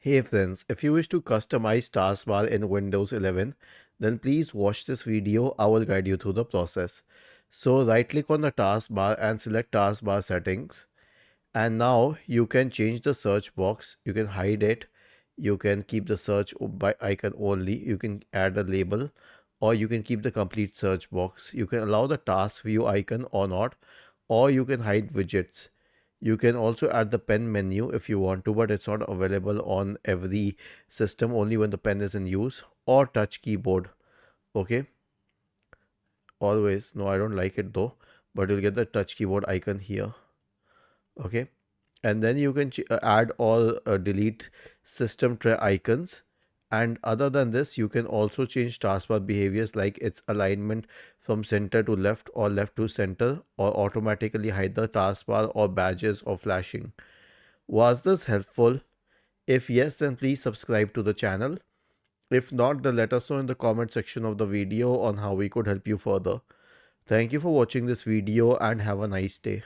Hey friends, if you wish to customize Taskbar in Windows 11, then please watch this video. I will guide you through the process. So right click on the taskbar and select taskbar settings. And now you can change the search box. You can hide it. You can keep the search by icon only. You can add a label or you can keep the complete search box. You can allow the task view icon or not, or you can hide widgets. You can also add the pen menu if you want to, but it's not available on every system, only when the pen is in use, or touch keyboard. Okay, always. No, I don't like it though, but you'll get the touch keyboard icon here. Okay, and then you can add all delete system tray icons. And other than this, you can also change taskbar behaviors like its alignment from center to left or left to center, or automatically hide the taskbar or badges or flashing. Was this helpful? If yes, then please subscribe to the channel. If not, then let us know in the comment section of the video on how we could help you further. Thank you for watching this video and have a nice day.